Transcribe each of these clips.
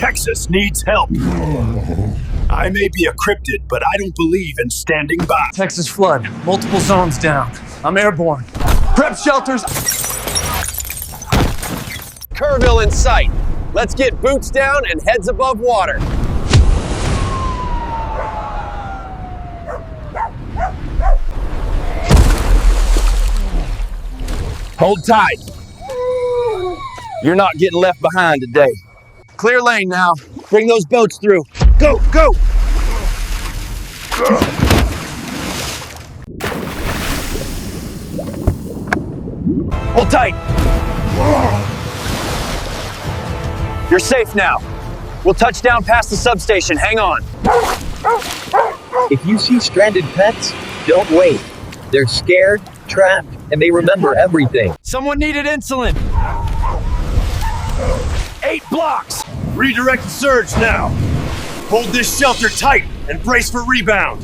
Texas needs help. I may be a cryptid, but I don't believe in standing by. Texas flood. Multiple zones down. I'm airborne. Prep shelters. Kerrville in sight. Let's get boots down and heads above water. Hold tight. You're not getting left behind today. Clear lane now. Bring those boats through. Go, go! Hold tight. You're safe now. We'll touch down past the substation. Hang on. If you see stranded pets, don't wait. They're scared, trapped, and they remember everything. Someone needed insulin. 8 blocks. Redirect the surge now. Hold this shelter tight and brace for rebound.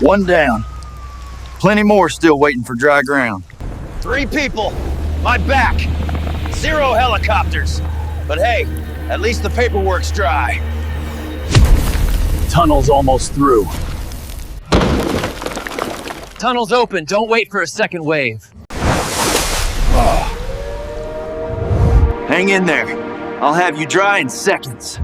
One down. Plenty more still waiting for dry ground. 3 people. My back. 0 helicopters. But hey, at least the paperwork's dry. Tunnel's almost through. Tunnel's open. Don't wait for a second wave. Hang in there. I'll have you dry in seconds.